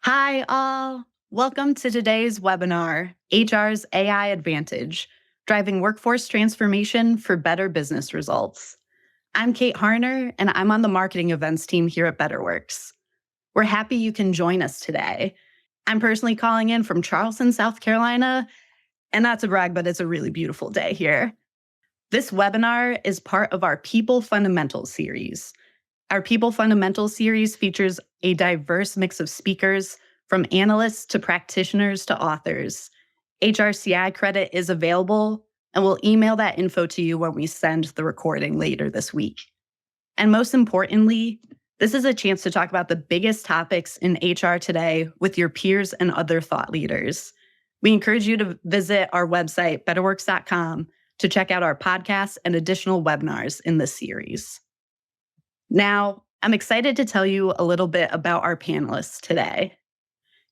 Hi, all. Welcome to today's webinar, HR's AI Advantage, Driving Workforce Transformation for Better Business Results. I'm Kate Harner, and I'm on the marketing events team here at Betterworks. We're happy you can join us today. I'm personally calling in from Charleston, South Carolina, and not to brag, but it's a really beautiful day here. This webinar is part of our People Fundamentals series. Our People Fundamentals series features a diverse mix of speakers, from analysts to practitioners to authors. HRCI credit is available, and we'll email that info to you when we send the recording later this week. And most importantly, this is a chance to talk about the biggest topics in HR today with your peers and other thought leaders. We encourage you to visit our website, betterworks.com, to check out our podcasts and additional webinars in this series. Now, I'm excited to tell you a little bit about our panelists today.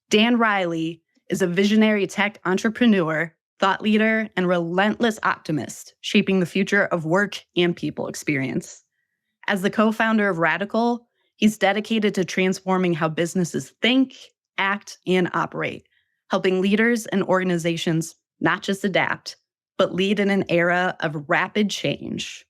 Dan Riley is a visionary tech entrepreneur, thought leader, and relentless optimist, shaping the future of work and people experience. As the co-founder of RADICL, he's dedicated to transforming how businesses think, act, and operate, helping leaders and organizations not just adapt, but lead in an era of rapid change.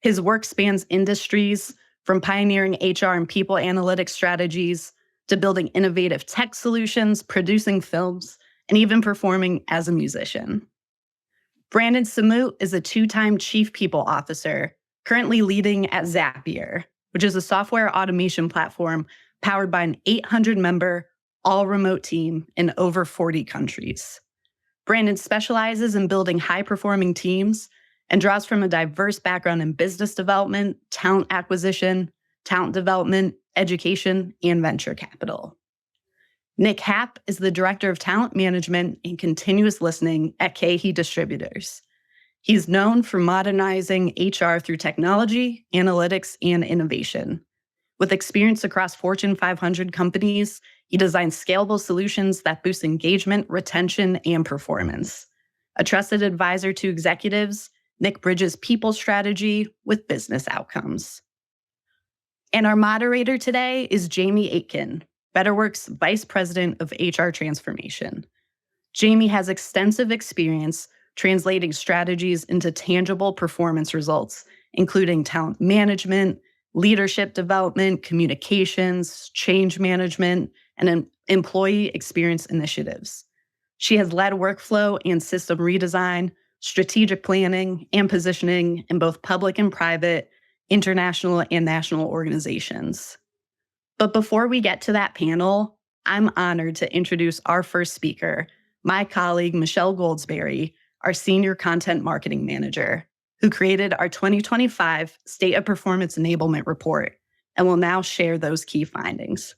His work spans industries from pioneering HR and people analytics strategies to building innovative tech solutions, producing films, and even performing as a musician. Brandon Sammut is a two-time Chief People Officer, currently leading at Zapier, which is a software automation platform powered by an 800-member, all-remote team in over 40 countries. Brandon specializes in building high-performing teams and draws from a diverse background in business development, talent acquisition, talent development, education, and venture capital. Nick Haap is the Director of Talent Management and Continuous Listening at KeHE Distributors. He's known for modernizing HR through technology, analytics, and innovation. With experience across Fortune 500 companies, he designs scalable solutions that boost engagement, retention, and performance. A trusted advisor to executives, Nick bridges people strategy with business outcomes. And our moderator today is Jamie Aitken, Betterworks Vice President of HR Transformation. Jamie has extensive experience translating strategies into tangible performance results, including talent management, leadership development, communications, change management, and employee experience initiatives. She has led workflow and system redesign, strategic planning, and positioning in both public and private, international and national organizations. But before we get to that panel, I'm honored to introduce our first speaker, my colleague, Michelle Gouldsberry, our Senior Content Marketing Manager, who created our 2025 State of Performance Enablement report and will now share those key findings.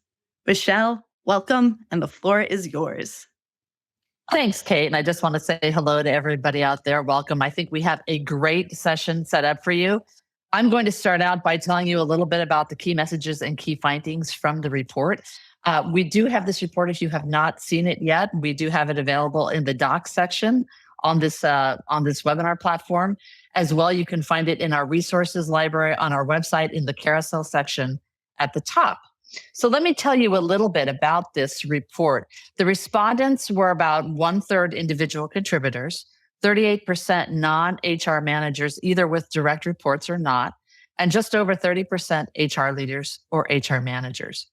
Michelle, welcome, and the floor is yours. Thanks, Kate. And I just want to say hello to everybody out there. Welcome. I think we have a great session set up for you. I'm going to start out by telling you a little bit about the key messages and key findings from the report. We do have this report if you have not seen it yet. We do have it available in the docs section on this webinar platform. As well, you can find it in our resources library on our website in the carousel section at the top. So let me tell you a little bit about this report. The respondents were about 1/3 individual contributors, 38% non-HR managers, either with direct reports or not, and just over 30% HR leaders or HR managers.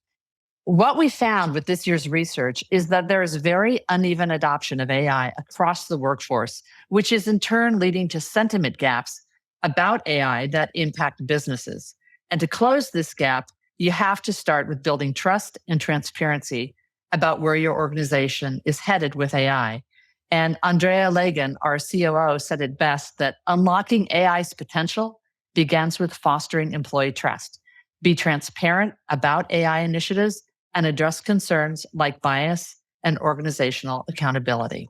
What we found with this year's research is that there is very uneven adoption of AI across the workforce, which is in turn leading to sentiment gaps about AI that impact businesses. And to close this gap, you have to start with building trust and transparency about where your organization is headed with AI. And Andrea Lagan, our COO, said it best that unlocking AI's potential begins with fostering employee trust. Be transparent about AI initiatives and address concerns like bias and organizational accountability.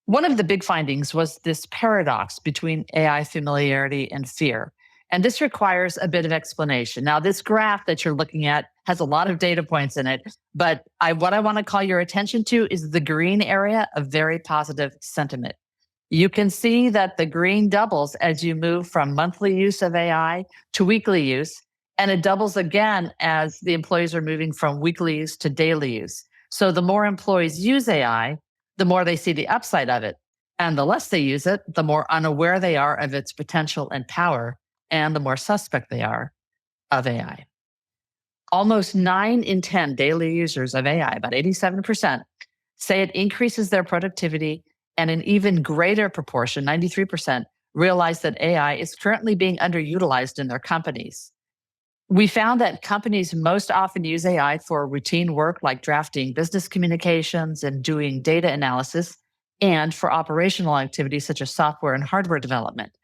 One of the big findings was this paradox between AI familiarity and fear. And this requires a bit of explanation. Now, this graph that you're looking at has a lot of data points in it, but what I want to call your attention to is the green area of very positive sentiment. You can see that the green doubles as you move from monthly use of AI to weekly use, And it doubles again as the employees are moving from weekly use to daily use. So the more employees use AI, the more they see the upside of it. And the less they use it, the more unaware they are of its potential and power, and the more suspect they are of AI. Almost 9 in 10 daily users of AI, about 87%, say it increases their productivity, and an even greater proportion, 93%, realize that AI is currently being underutilized in their companies. We found that companies most often use AI for routine work like drafting business communications and doing data analysis, and for operational activities such as software and hardware development.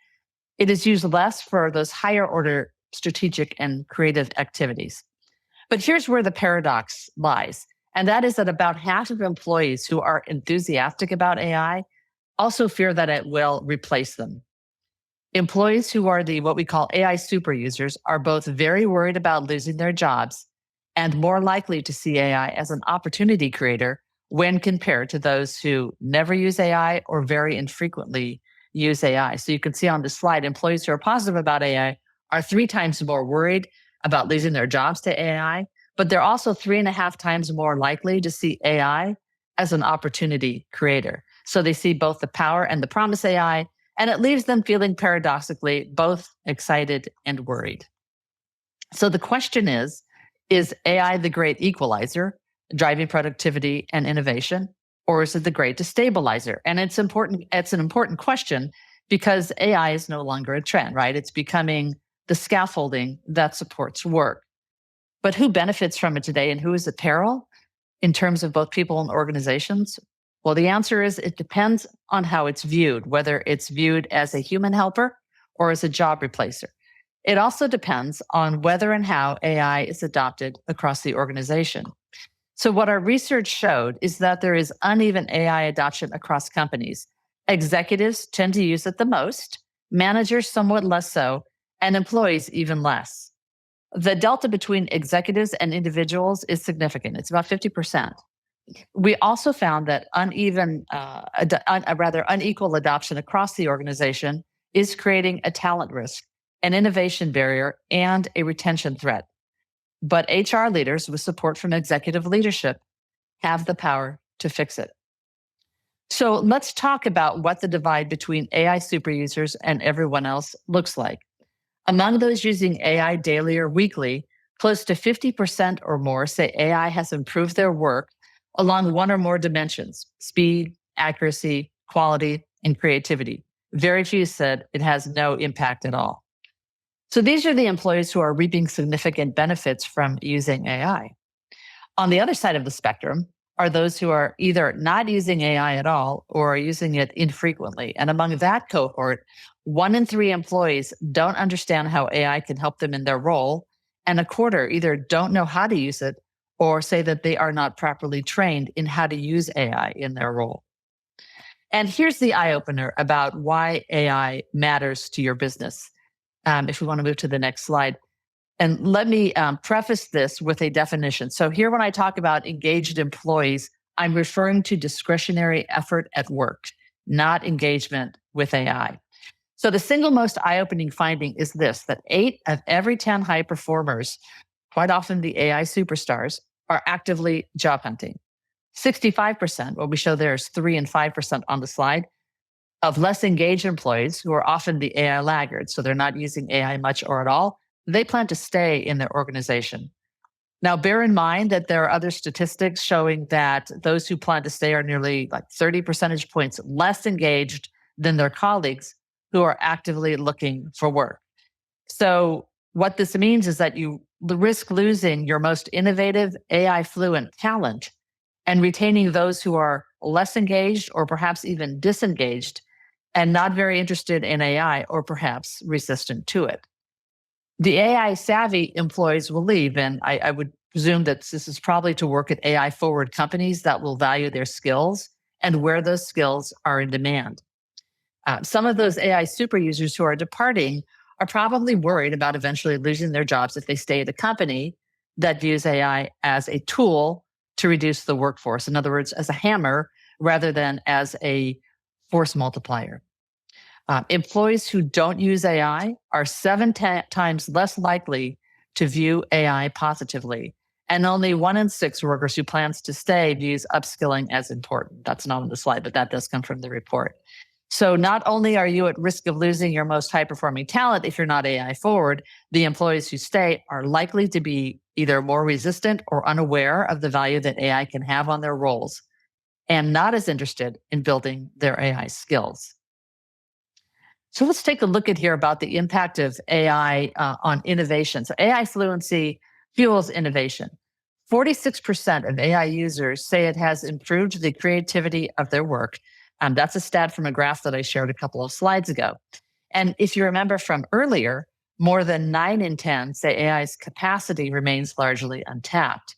It is used less for those higher order strategic and creative activities. But here's where the paradox lies, and that is that about half of employees who are enthusiastic about AI also fear that it will replace them. Employees who are what we call AI super users are both very worried about losing their jobs and more likely to see AI as an opportunity creator when compared to those who never use AI or very infrequently use AI. So you can see on the slide, employees who are positive about AI are 3 times more worried about losing their jobs to AI, but they're also 3.5 times more likely to see AI as an opportunity creator. So they see both the power and the promise AI, and it leaves them feeling paradoxically both excited and worried. So the question is AI the great equalizer, driving productivity and innovation, or is it the great destabilizer? And it's an important question because AI is no longer a trend, right? It's becoming the scaffolding that supports work. But who benefits from it today and who is at peril in terms of both people and organizations? Well, the answer is it depends on how it's viewed, whether it's viewed as a human helper or as a job replacer. It also depends on whether and how AI is adopted across the organization. So what our research showed is that there is uneven AI adoption across companies. Executives tend to use it the most, managers somewhat less so, and employees even less. The delta between executives and individuals is significant. It's about 50%. We also found that unequal adoption across the organization is creating a talent risk, an innovation barrier, and a retention threat. But HR leaders with support from executive leadership have the power to fix it. So let's talk about what the divide between AI super users and everyone else looks like. Among those using AI daily or weekly, close to 50% or more say AI has improved their work along one or more dimensions: speed, accuracy, quality, and creativity. Very few said it has no impact at all. So these are the employees who are reaping significant benefits from using AI. On the other side of the spectrum are those who are either not using AI at all or are using it infrequently. And among that cohort, 1 in 3 employees don't understand how AI can help them in their role, and a quarter either don't know how to use it or say that they are not properly trained in how to use AI in their role. And here's the eye-opener about why AI matters to your business. If we want to move to the next slide. And let me preface this with a definition. So here, when I talk about engaged employees, I'm referring to discretionary effort at work, not engagement with AI. So the single most eye-opening finding is this, that 8 of every 10 high performers, quite often the AI superstars, are actively job hunting. 65%, what we show there is 3 and 5% on the slide, of less engaged employees, who are often the AI laggards, so they're not using AI much or at all, they plan to stay in their organization. Now, bear in mind that there are other statistics showing that those who plan to stay are nearly 30 percentage points less engaged than their colleagues who are actively looking for work. So what this means is that you risk losing your most innovative AI fluent talent and retaining those who are less engaged or perhaps even disengaged and not very interested in AI or perhaps resistant to it. The AI savvy employees will leave, and I would presume that this is probably to work at AI forward companies that will value their skills and where those skills are in demand. Some of those AI super users who are departing are probably worried about eventually losing their jobs if they stay at a company that views AI as a tool to reduce the workforce. In other words, as a hammer rather than as a force multiplier. Employees who don't use AI are 7 times less likely to view AI positively. And only 1 in 6 workers who plans to stay views upskilling as important. That's not on the slide, but that does come from the report. So not only are you at risk of losing your most high-performing talent if you're not AI forward, the employees who stay are likely to be either more resistant or unaware of the value that AI can have on their roles and not as interested in building their AI skills. So let's take a look at here about the impact of AI on innovation. So AI fluency fuels innovation. 46% of AI users say it has improved the creativity of their work. That's a stat from a graph that I shared a couple of slides ago. And if you remember from earlier, more than 9 in 10 say AI's capacity remains largely untapped.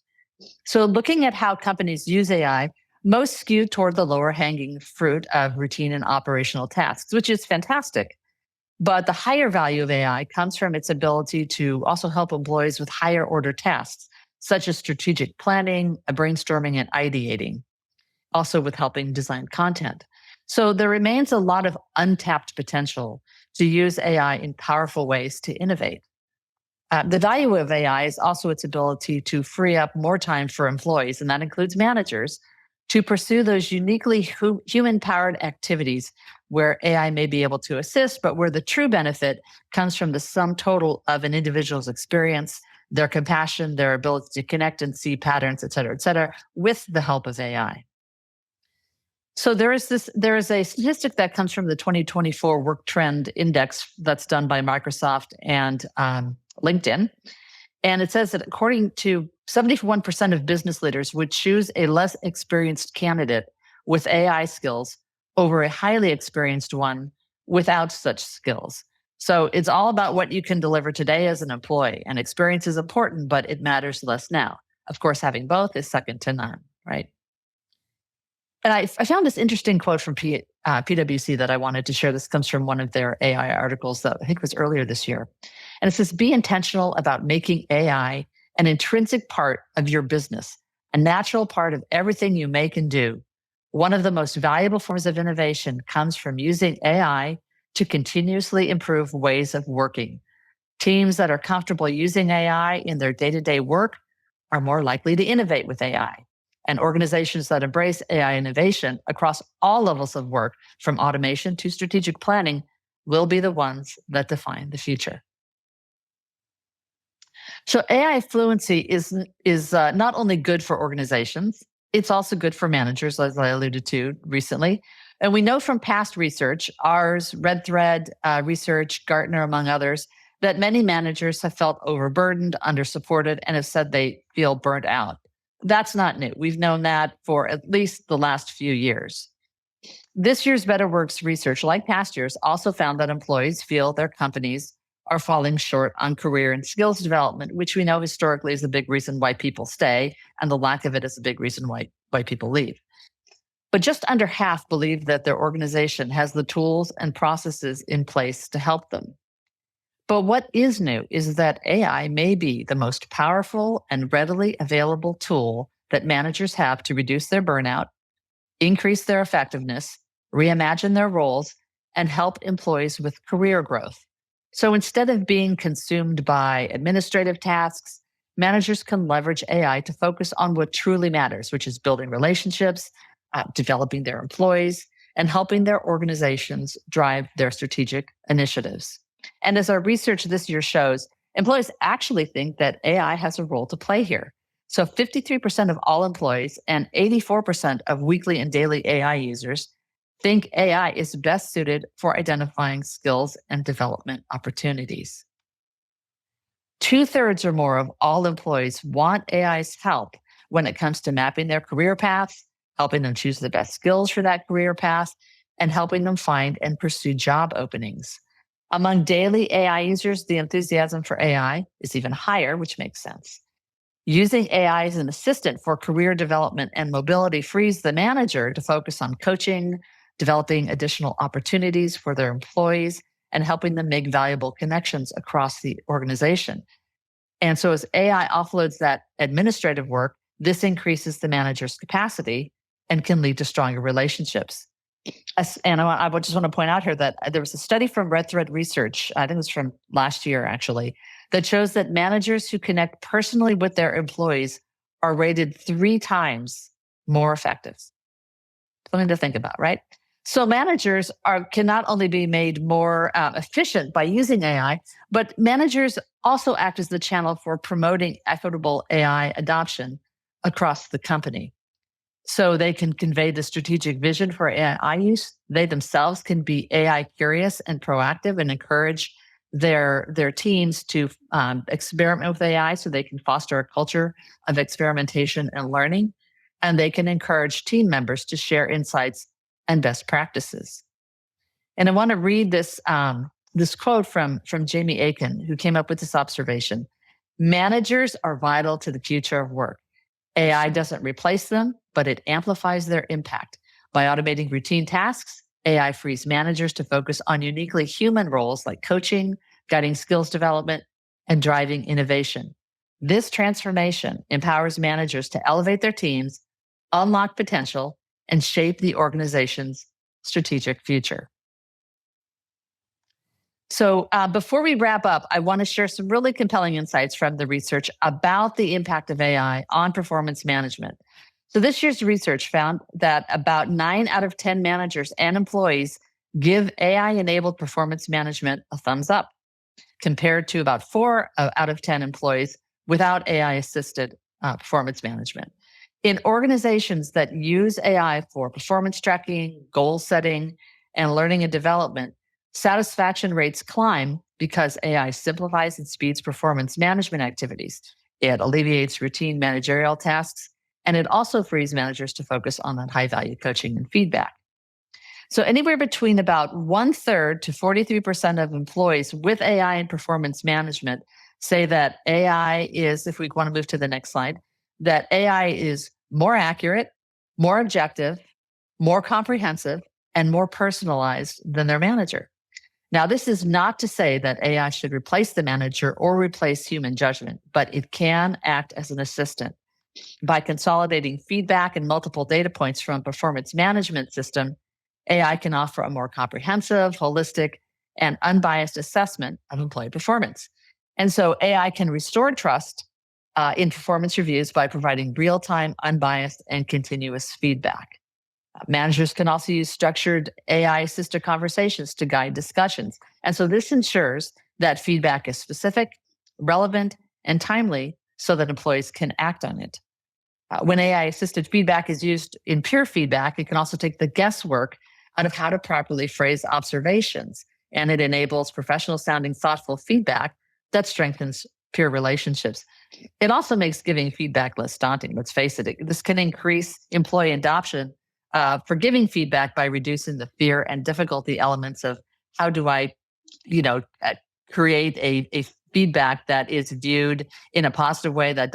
So looking at how companies use AI, most skew toward the lower hanging fruit of routine and operational tasks, which is fantastic. But the higher value of AI comes from its ability to also help employees with higher order tasks, such as strategic planning, brainstorming, and ideating, also with helping design content. So there remains a lot of untapped potential to use AI in powerful ways to innovate. The value of AI is also its ability to free up more time for employees, and that includes managers, to pursue those uniquely human-powered activities where AI may be able to assist, but where the true benefit comes from the sum total of an individual's experience, their compassion, their ability to connect and see patterns, et cetera, with the help of AI. So there is a statistic that comes from the 2024 Work Trend Index that's done by Microsoft and LinkedIn. And it says that according to 71% of business leaders would choose a less experienced candidate with AI skills over a highly experienced one without such skills. So it's all about what you can deliver today as an employee. And experience is important, but it matters less now. Of course, having both is second to none, right? And I found this interesting quote from PwC that I wanted to share. This comes from one of their AI articles that I think was earlier this year. And it says, be intentional about making AI an intrinsic part of your business, a natural part of everything you make and do. One of the most valuable forms of innovation comes from using AI to continuously improve ways of working. Teams that are comfortable using AI in their day-to-day work are more likely to innovate with AI. And organizations that embrace AI innovation across all levels of work, from automation to strategic planning, will be the ones that define the future. So AI fluency is not only good for organizations, it's also good for managers, as I alluded to recently. And we know from past research, ours, Red Thread research, Gartner, among others, that many managers have felt overburdened, undersupported, and have said they feel burnt out. That's not new. We've known that for at least the last few years. This year's Betterworks research, like past years, also found that employees feel their companies are falling short on career and skills development, which we know historically is a big reason why people stay, and the lack of it is a big reason why people leave. But just under half believe that their organization has the tools and processes in place to help them. But what is new is that AI may be the most powerful and readily available tool that managers have to reduce their burnout, increase their effectiveness, reimagine their roles, and help employees with career growth. So instead of being consumed by administrative tasks, managers can leverage AI to focus on what truly matters, which is building relationships, developing their employees, and helping their organizations drive their strategic initiatives. And as our research this year shows, employees actually think that AI has a role to play here. So 53% of all employees and 84% of weekly and daily AI users think AI is best suited for identifying skills and development opportunities. 2/3 or more of all employees want AI's help when it comes to mapping their career paths, helping them choose the best skills for that career path, and helping them find and pursue job openings. Among daily AI users, the enthusiasm for AI is even higher, which makes sense. Using AI as an assistant for career development and mobility frees the manager to focus on coaching, developing additional opportunities for their employees, and helping them make valuable connections across the organization. And so as AI offloads that administrative work, this increases the manager's capacity and can lead to stronger relationships. And I just want to point out here that there was a study from Red Thread Research, I think it was from last year actually, that shows that managers who connect personally with their employees are rated 3 times more effective. Something to think about, right? So managers can not only be made more efficient by using AI, but managers also act as the channel for promoting equitable AI adoption across the company. So they can convey the strategic vision for AI use. They themselves can be AI curious and proactive and encourage their teams to experiment with AI so they can foster a culture of experimentation and learning. And they can encourage team members to share insights and best practices. And I want to read this quote from Jamie Aitken, who came up with this observation. Managers are vital to the future of work. AI doesn't replace them, but it amplifies their impact. By automating routine tasks, AI frees managers to focus on uniquely human roles like coaching, guiding skills development, and driving innovation. This transformation empowers managers to elevate their teams, unlock potential, and shape the organization's strategic future. So before we wrap up, I want to share some really compelling insights from the research about the impact of AI on performance management. So this year's research found that about 9 out of 10 managers and employees give AI-enabled performance management a thumbs up, compared to about 4 out of 10 employees without AI-assisted performance management. In organizations that use AI for performance tracking, goal setting, and learning and development, satisfaction rates climb because AI simplifies and speeds performance management activities. It alleviates routine managerial tasks, and it also frees managers to focus on that high-value coaching and feedback. So anywhere between about 1/3 to 43% of employees with AI and performance management say that AI is, if we want to move to the next slide, that AI is more accurate, more objective, more comprehensive, and more personalized than their manager. Now, this is not to say that AI should replace the manager or replace human judgment, but it can act as an assistant. By consolidating feedback and multiple data points from a performance management system, AI can offer a more comprehensive, holistic, and unbiased assessment of employee performance. And so AI can restore trust in performance reviews by providing real-time, unbiased, and continuous feedback. Managers can also use structured AI-assisted conversations to guide discussions. And so this ensures that feedback is specific, relevant, and timely so that employees can act on it. When AI-assisted feedback is used in peer feedback, it can also take the guesswork out of how to properly phrase observations, and it enables professional-sounding, thoughtful feedback that strengthens peer relationships. It also makes giving feedback less daunting. Let's face it, this can increase employee adoption for giving feedback by reducing the fear and difficulty elements of how do I, create a feedback that is viewed in a positive way, that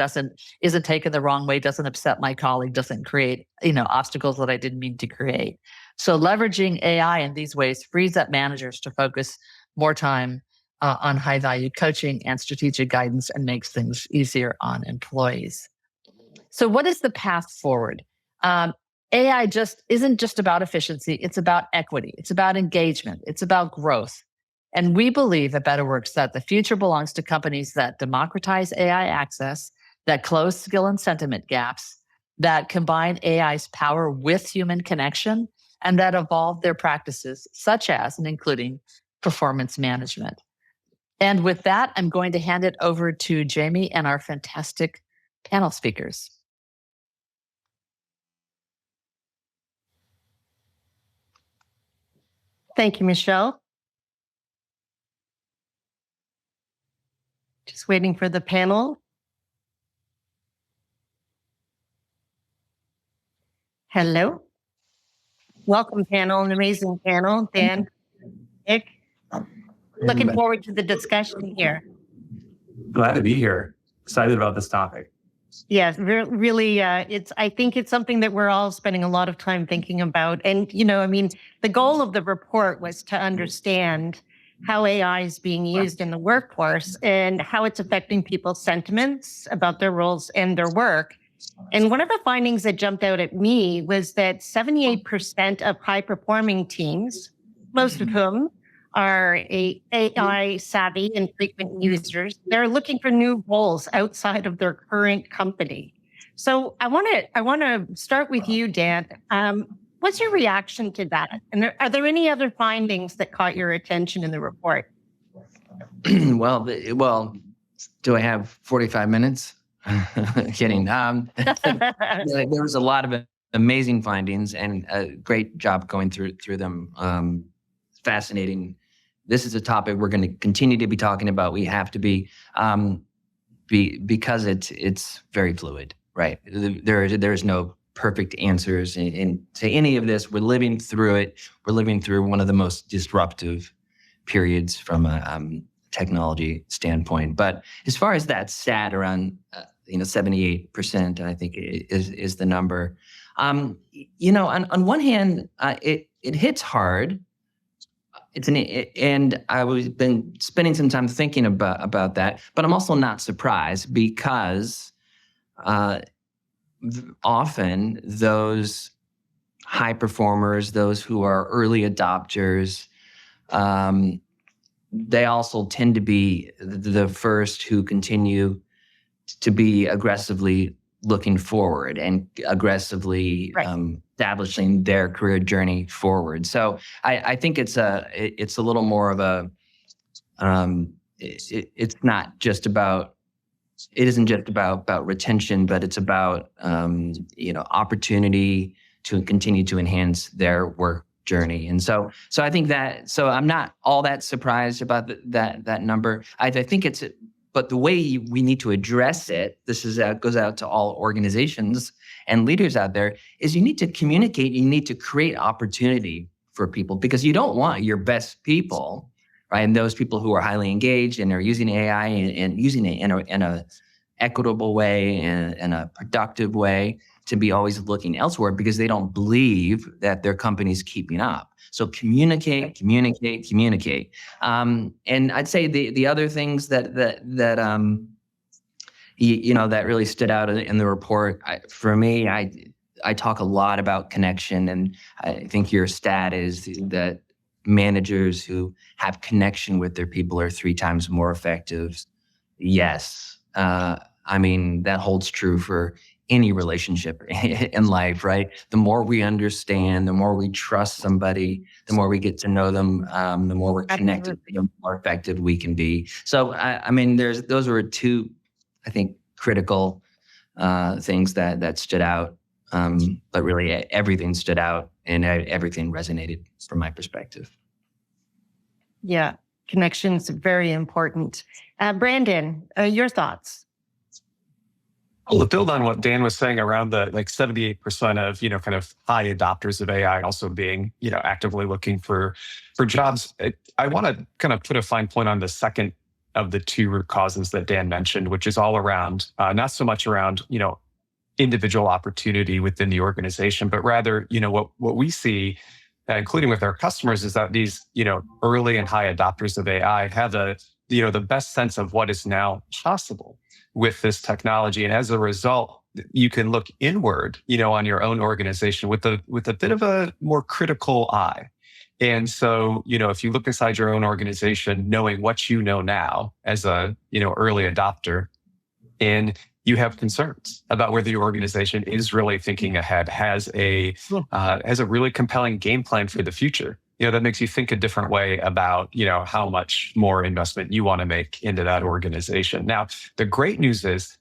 isn't taken the wrong way, doesn't upset my colleague, doesn't create, obstacles that I didn't mean to create. So leveraging AI in these ways frees up managers to focus more time on high-value coaching and strategic guidance and makes things easier on employees. So what is the path forward? AI isn't just about efficiency, it's about equity, it's about engagement, it's about growth. And we believe at Betterworks that the future belongs to companies that democratize AI access, that close skill and sentiment gaps, that combine AI's power with human connection, and that evolve their practices, such as and including performance management. And with that, I'm going to hand it over to Jamie and our fantastic panel speakers. Thank you, Michelle. Just waiting for the panel. Hello. Welcome, panel, an amazing panel. Dan, Nick, looking forward to the discussion here. Glad to be here. Excited about this topic. Yes, really, I think it's something that we're all spending a lot of time thinking about. And, the goal of the report was to understand how AI is being used in the workforce and how it's affecting people's sentiments about their roles and their work. And one of the findings that jumped out at me was that 78% of high-performing teams, most of whom are AI savvy and frequent users. They're looking for new roles outside of their current company. So I want to start with you, Dan. What's your reaction to that? And are there any other findings that caught your attention in the report? Well, do I have 45 minutes? Kidding. There was a lot of amazing findings and a great job going through them. Fascinating. This is a topic we're going to continue to be talking about. We have to be because it's very fluid, right? There's no perfect answers to any of this. We're living through it. We're living through one of the most disruptive periods from a technology standpoint. But as far as that stat around 78%, I think is the number. On one hand, it hits hard. And I've been spending some time thinking about that, but I'm also not surprised because often those high performers, those who are early adopters, they also tend to be the first who continue to be aggressively looking forward and aggressively establishing their career journey forward. So I think it's a little more of a it isn't just about retention, but it's about opportunity to continue to enhance their work journey. And so I think so I'm not all that surprised about that number. I think but the way we need to address it, goes out to all organizations and leaders out there, is you need to communicate, you need to create opportunity for people, because you don't want your best people, right? And those people who are highly engaged and are using AI and using it in a equitable way and in a productive way, to be always looking elsewhere because they don't believe that their company's keeping up. So communicate. And I'd say the other things that really stood out in the report, for me, I talk a lot about connection, and I think your stat is that managers who have connection with their people are 3 times more effective. Yes. That holds true for any relationship in life, right? The more we understand, the more we trust somebody, the more we get to know them, the more we're connected, the more effective we can be. So, those were 2, I think, critical things that stood out. But really, everything stood out and everything resonated from my perspective. Yeah, connection's very important. Brandon, your thoughts? Well, to build on what Dan was saying around the 78% of, kind of high adopters of AI also being, actively looking for jobs. I want to kind of put a fine point on the second of the 2 root causes that Dan mentioned, which is all around, not so much around, individual opportunity within the organization, but rather, what we see, including with our customers, is that these, early and high adopters of AI have the best sense of what is now possible with this technology. And as a result, you can look inward, on your own organization with a bit of a more critical eye. And so, if you look inside your own organization, knowing what you know now as a, early adopter, and you have concerns about whether your organization is really thinking ahead, has a really compelling game plan for the future, that makes you think a different way about, how much more investment you want to make into that organization. Now, the great news is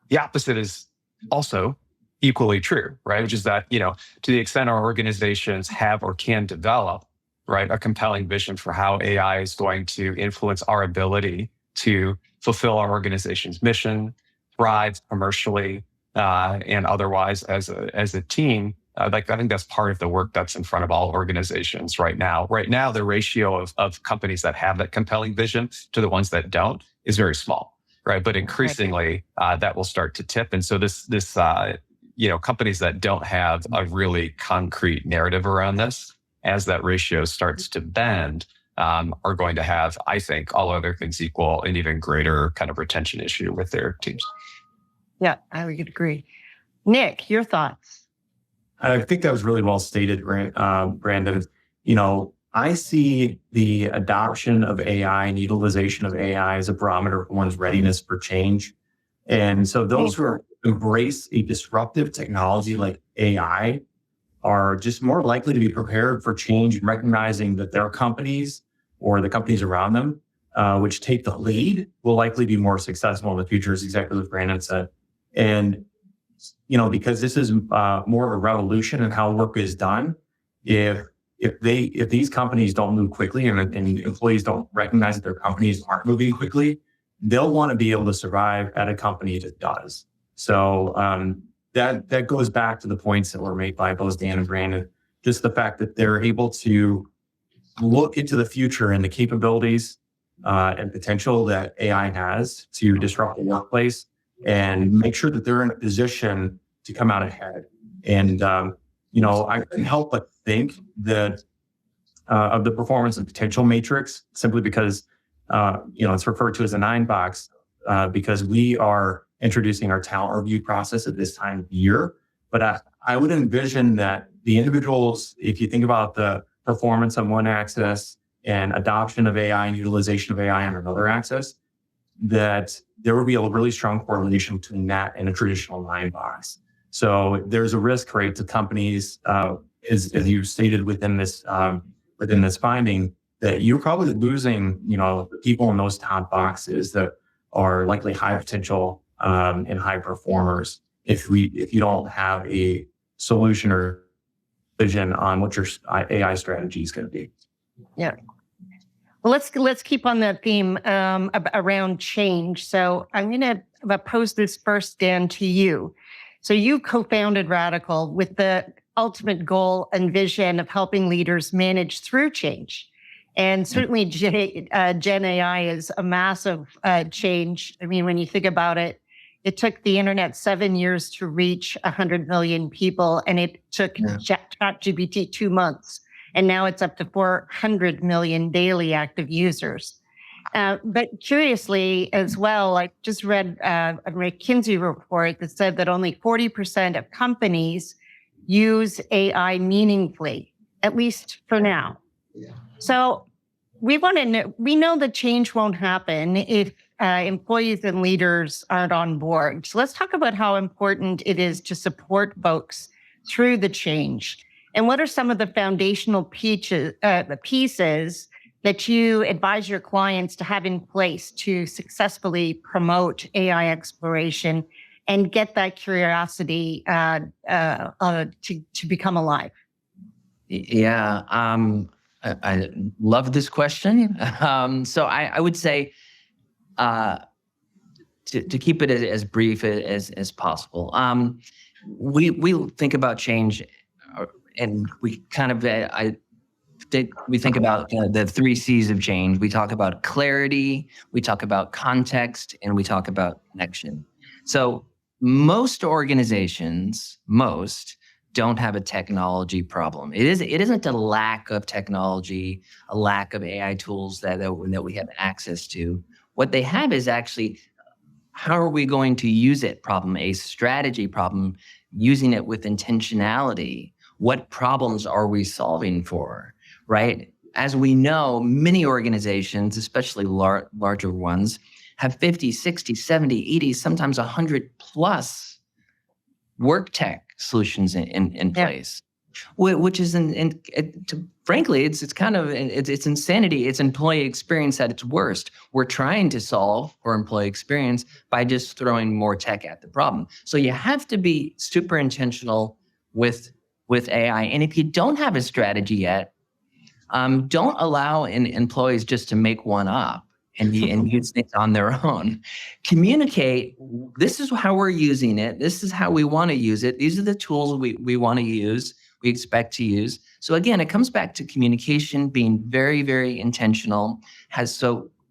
the opposite is also equally true, right? Which is that, to the extent our organizations have or can develop, right, a compelling vision for how AI is going to influence our ability to fulfill our organization's mission, thrive commercially and otherwise as a team. I think that's part of the work that's in front of all organizations right now. Right now, the ratio of companies that have that compelling vision to the ones that don't is very small, right? But increasingly, that will start to tip. And so this companies that don't have a really concrete narrative around this, as that ratio starts to bend, are going to have, I think, all other things equal, an even greater kind of retention issue with their teams. Yeah, I would agree. Nick, your thoughts? I think that was really well stated, Brandon. I see the adoption of AI and utilization of AI as a barometer for one's readiness for change. And so those who embrace a disruptive technology like AI are just more likely to be prepared for change and recognizing that their companies or the companies around them, which take the lead, will likely be more successful in the future, as exactly what Brandon said. And, because this is more of a revolution in how work is done, if these companies don't move quickly and employees don't recognize that their companies aren't moving quickly, they'll want to be able to survive at a company that does. So that goes back to the points that were made by both Dan and Brandon, just the fact that they're able to look into the future and the capabilities and potential that AI has to disrupt the workplace and make sure that they're in a position to come out ahead. And, I couldn't help but think that of the performance and potential matrix, simply because, it's referred to as a 9-box because we are introducing our talent review process at this time of year. But I would envision that the individuals, if you think about the performance on one axis and adoption of AI and utilization of AI on another axis, that there would be a really strong correlation between that and a traditional 9-box. So there's a risk, right, to companies, as you stated within this finding, that you're probably losing, the people in those top boxes that are likely high potential and high performers if you don't have a solution or vision on what your AI strategy is going to be. Yeah. Well, let's keep on that theme around change. So I'm going to pose this first, Dan, to you. So you co-founded RADICL with the ultimate goal and vision of helping leaders manage through change. And certainly Gen AI is a massive change. I mean, when you think about it, it took the internet 7 years to reach 100 million people, and it took ChatGPT 2 months. And now it's up to 400 million daily active users. But curiously as well, I just read a McKinsey report that said that only 40% of companies use AI meaningfully, at least for now. Yeah. So we know that change won't happen if employees and leaders aren't on board. So let's talk about how important it is to support folks through the change. And what are some of the foundational pieces that you advise your clients to have in place to successfully promote AI exploration and get that curiosity to become alive? Yeah, I love this question. So I would say to keep it as brief as possible. We think about change, and we kind of we think about the 3 C's of change. We talk about clarity, we talk about context, and we talk about connection. So most organizations, don't have a technology problem. It isn't a lack of technology, a lack of AI tools that we have access to. What they have is actually, how are we going to use it problem, a strategy problem, using it with intentionality. What problems are we solving for, right? As we know, many organizations, especially larger ones, have 50, 60, 70, 80, sometimes 100 plus work tech solutions in place, which is, frankly, it's kind of, it's insanity. It's employee experience at its worst. We're trying to solve for employee experience by just throwing more tech at the problem. So you have to be super intentional with AI. And if you don't have a strategy yet, don't allow employees just to make one up and use things on their own. Communicate, this is how we're using it. This is how we want to use it. These are the tools we want to use, we expect to use. So again, it comes back to communication, being very, very intentional,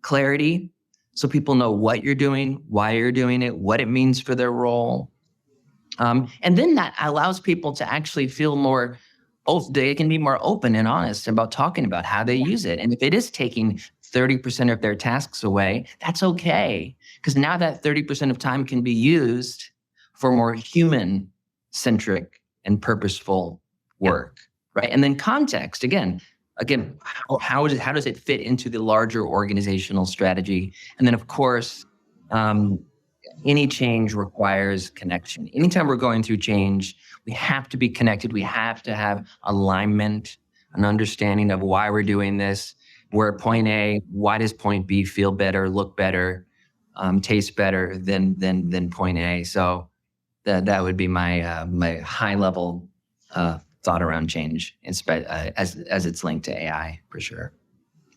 clarity, so people know what you're doing, why you're doing it, what it means for their role. And then that allows people to actually feel more, they can be more open and honest about talking about how they use it. And if it is taking 30% of their tasks away, that's okay. Because now that 30% of time can be used for more human-centric and purposeful work, right? And then context, again, again, how does it fit into the larger organizational strategy? And then, of course, any change requires connection. Anytime we're going through change, we have to be connected. We have to have alignment, an understanding of why we're doing this. We're at point A. Why does point B feel better, look better, taste better than point A? So that would be my my high level thought around change, as it's linked to AI for sure.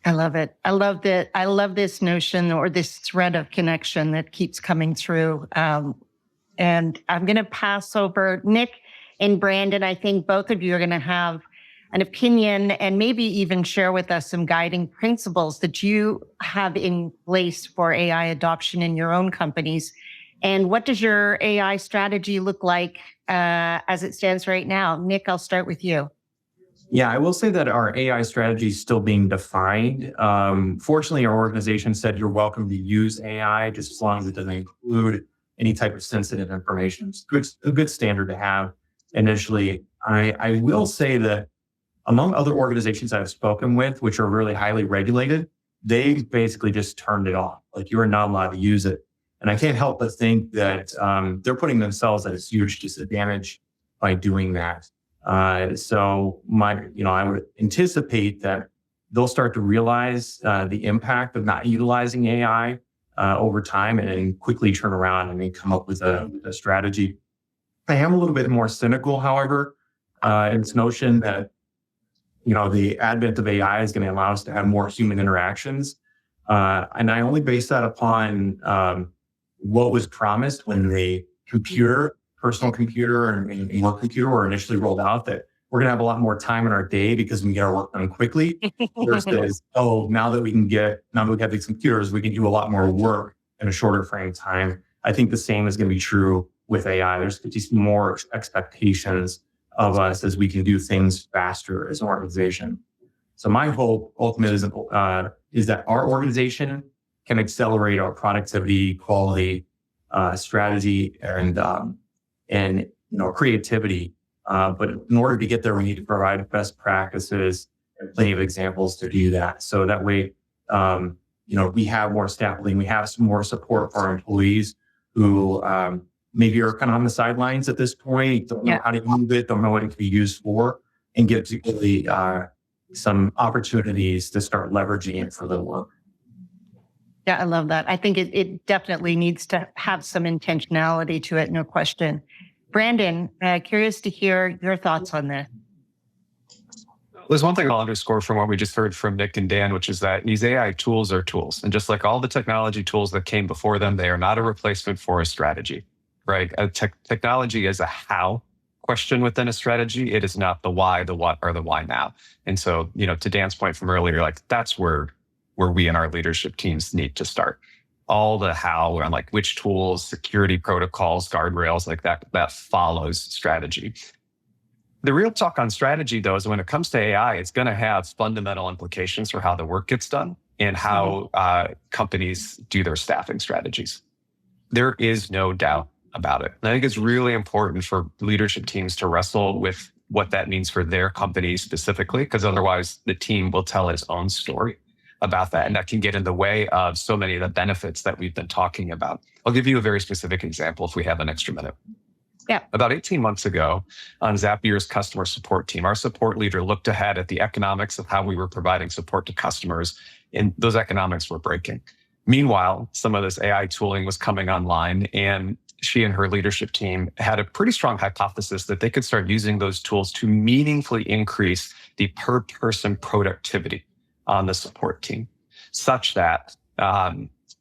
I love it. I love that. I love this notion or this thread of connection that keeps coming through. And I'm going to pass over Nick and Brandon. I think both of you are going to have an opinion and maybe even share with us some guiding principles that you have in place for AI adoption in your own companies. And what does your AI strategy look like as it stands right now? Nick, I'll start with you. Yeah, I will say that our AI strategy is still being defined. Fortunately, our organization said you're welcome to use AI just as long as it doesn't include any type of sensitive information. It's a good standard to have initially. I will say that among other organizations I've spoken with, which are really highly regulated, they basically just turned it off. Like, you are not allowed to use it. And I can't help but think that they're putting themselves at a huge disadvantage by doing that. So I would anticipate that they'll start to realize the impact of not utilizing AI over time, and then quickly turn around and then come up with a strategy. I am a little bit more cynical, however, in this notion that the advent of AI is going to allow us to have more human interactions, and I only base that upon what was promised when the personal computer and work computer were initially rolled out, that we're going to have a lot more time in our day because we can get our work done quickly. Versus, now that we have these computers, we can do a lot more work in a shorter frame of time. I think the same is going to be true with AI. There's just more expectations of us as we can do things faster as an organization. So my hope ultimately is that our organization can accelerate our productivity, quality, strategy, and creativity. But in order to get there, we need to provide best practices and plenty of examples to do that. So that way, we have more scaffolding, we have some more support for our employees who maybe are kind of on the sidelines at this point, don't know how to use it, don't know what it can be used for, and get really some opportunities to start leveraging it for the work. Yeah, I love that. I think it definitely needs to have some intentionality to it, no question. Brandon, curious to hear your thoughts on this. There's one thing I'll underscore from what we just heard from Nick and Dan, which is that these AI tools are tools. And just like all the technology tools that came before them, they are not a replacement for a strategy, right? Technology is a how question within a strategy. It is not the why, the what, or the why now. And so, to Dan's point from earlier, that's where we and our leadership teams need to start. All the how and which tools, security protocols, guardrails, that follows strategy. The real talk on strategy, though, is when it comes to AI, it's going to have fundamental implications for how the work gets done and how companies do their staffing strategies. There is no doubt about it. And I think it's really important for leadership teams to wrestle with what that means for their company specifically, because otherwise the team will tell its own story about that. And that can get in the way of so many of the benefits that we've been talking about. I'll give you a very specific example if we have an extra minute. Yeah. About 18 months ago on Zapier's customer support team, our support leader looked ahead at the economics of how we were providing support to customers, and those economics were breaking. Meanwhile, some of this AI tooling was coming online, and she and her leadership team had a pretty strong hypothesis that they could start using those tools to meaningfully increase the per person productivity on the support team, such that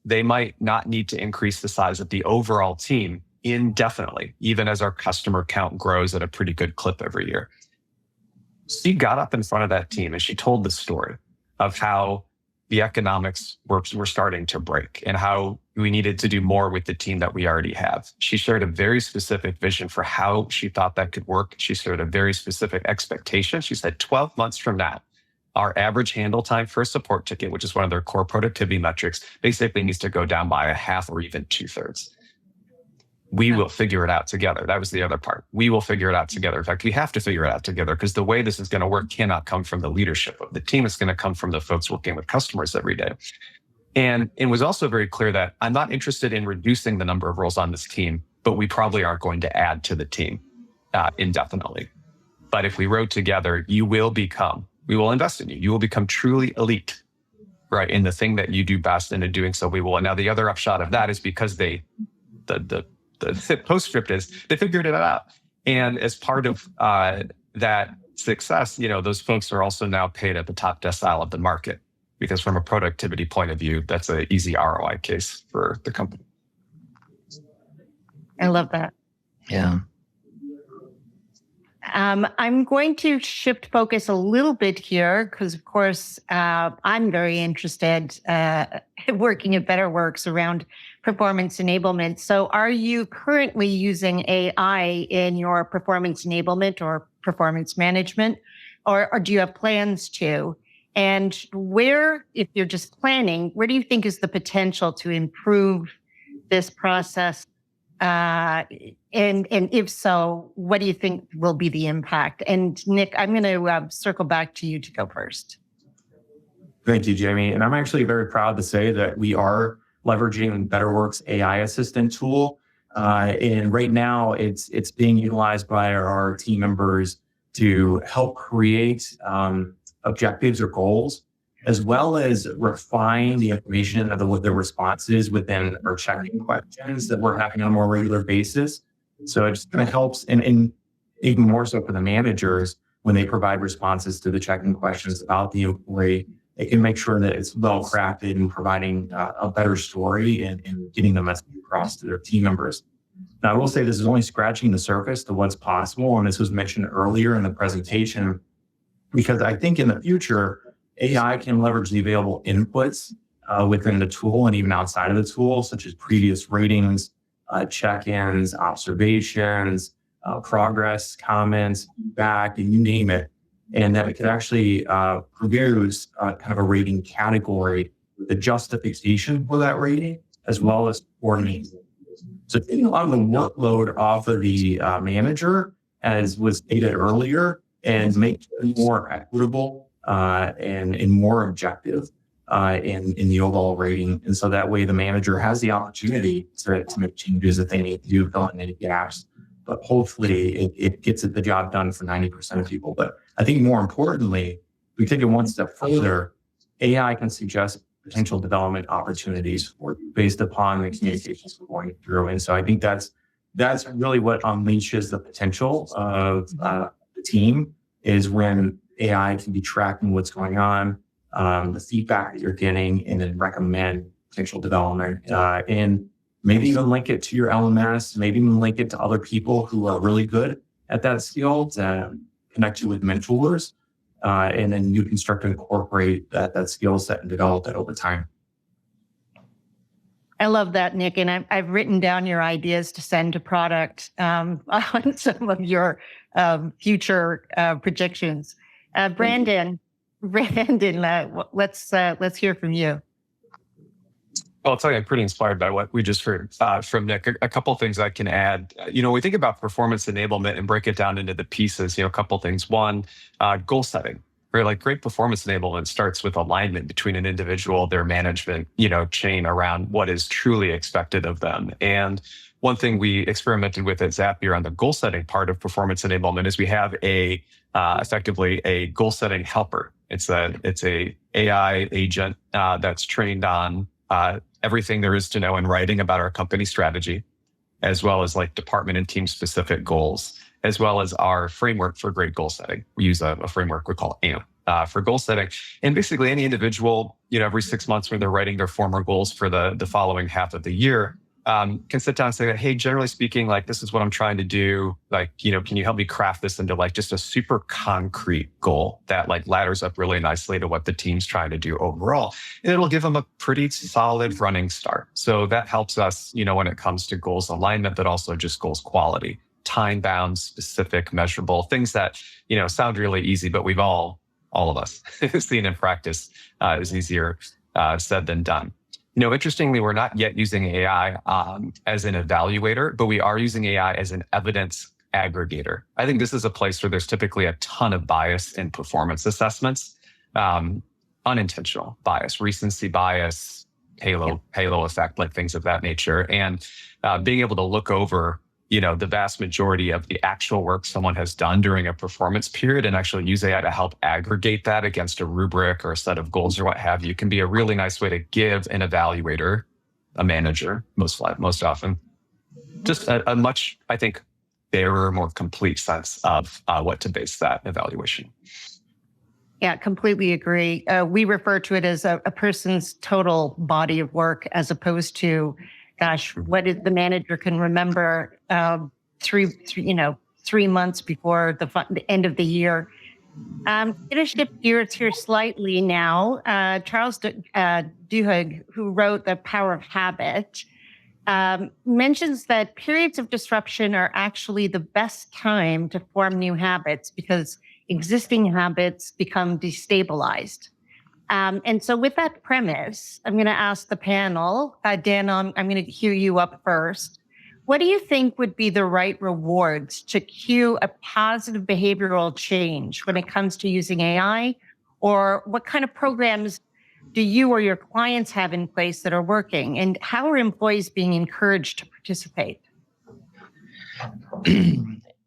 they might not need to increase the size of the overall team indefinitely, even as our customer count grows at a pretty good clip every year. She got up in front of that team and she told the story of how the economics were starting to break and how we needed to do more with the team that we already have. She shared a very specific vision for how she thought that could work. She shared a very specific expectation. She said 12 months from now, our average handle time for a support ticket, which is one of their core productivity metrics, basically needs to go down by a half or even 2/3. We will figure it out together. That was the other part. We will figure it out together. In fact, we have to figure it out together because the way this is going to work cannot come from the leadership of the team. It's going to come from the folks working with customers every day. And it was also very clear that I'm not interested in reducing the number of roles on this team, but we probably aren't going to add to the team indefinitely. But if we row together, we will invest in you. You will become truly elite, right? In the thing that you do best, and in doing so, we will. And now the other upshot of that is because the postscript is they figured it out. And as part of that success, those folks are also now paid at the top decile of the market, because from a productivity point of view, that's an easy ROI case for the company. I love that. Yeah. I'm going to shift focus a little bit here because, of course, I'm very interested working at Betterworks around performance enablement. So are you currently using AI in your performance enablement or performance management, or do you have plans to? And where, if you're just planning, where do you think is the potential to improve this process? And if so, what do you think will be the impact? And Nick, I'm going to circle back to you to go first. Thank you, Jamie. And I'm actually very proud to say that we are leveraging Betterworks AI assistant tool. And right now it's being utilized by our team members to help create objectives or goals, as well as refine the information of the responses within our checking questions that we're having on a more regular basis. So it just kind of helps, and even more so for the managers, when they provide responses to the checking questions about the employee, they can make sure that it's well crafted and providing a better story and getting the message across to their team members. Now, I will say this is only scratching the surface to what's possible, and this was mentioned earlier in the presentation, because I think in the future, AI can leverage the available inputs within the tool and even outside of the tool, such as previous ratings, check-ins, observations, progress, comments, feedback, and you name it. And that it could actually produce kind of a rating category with the justification for that rating, as well as coordinating. So taking a lot of the workload off of the manager, as was stated earlier, and make it more equitable and more objective in the overall rating. And so that way the manager has the opportunity to make changes if they need to do, fill in any gaps. But hopefully it gets the job done for 90% of people. But I think more importantly, we take it one step further, AI can suggest potential development opportunities for you based upon the communications we're going through. And so I think that's really what unleashes the potential of the team, is when AI can be tracking what's going on, the feedback that you're getting, and then recommend potential development. And maybe even link it to your LMS, maybe even link it to other people who are really good at that skill, to connect you with mentors. And then you can start to incorporate that skill set and develop that over time. I love that, Nick. And I've written down your ideas to send to product on some of your future predictions. Brandon, let's hear from you. Well, I'll tell you, I'm pretty inspired by what we just heard from Nick. A couple of things I can add. We think about performance enablement and break it down into the pieces. A couple of things. One, goal setting. Right? Like great performance enablement starts with alignment between an individual, their management, chain around what is truly expected of them. And one thing we experimented with at Zapier on the goal setting part of performance enablement is we have effectively a goal setting helper. It's a AI agent that's trained on everything there is to know in writing about our company strategy, as well as like department and team specific goals, as well as our framework for great goal setting. We use a framework we call AMP for goal setting. And basically any individual, every 6 months when they're writing their former goals for the following half of the year, can sit down and say, hey, generally speaking, like, this is what I'm trying to do. Like, can you help me craft this into like just a super concrete goal that like ladders up really nicely to what the team's trying to do overall. And it'll give them a pretty solid running start. So that helps us, when it comes to goals alignment, but also just goals quality, time bound, specific, measurable, things that, sound really easy, but we've all of us seen in practice is easier said than done. Interestingly, we're not yet using AI as an evaluator, but we are using AI as an evidence aggregator. I think this is a place where there's typically a ton of bias in performance assessments, unintentional bias, recency bias, halo effect, like things of that nature. And being able to look over, the vast majority of the actual work someone has done during a performance period and actually use AI to help aggregate that against a rubric or a set of goals or what have you can be a really nice way to give an evaluator, a manager, most often, just a much, I think, fairer, more complete sense of what to base that evaluation. Yeah, completely agree. We refer to it as a person's total body of work as opposed to, gosh, what is the manager can remember 3 months before the end of the year. I'm going to shift gears here slightly now. Charles Duhigg, who wrote The Power of Habit, mentions that periods of disruption are actually the best time to form new habits because existing habits become destabilized. And so with that premise, I'm going to ask the panel, Dan, I'm going to hear you up first. What do you think would be the right rewards to cue a positive behavioral change when it comes to using AI? Or what kind of programs do you or your clients have in place that are working? And how are employees being encouraged to participate?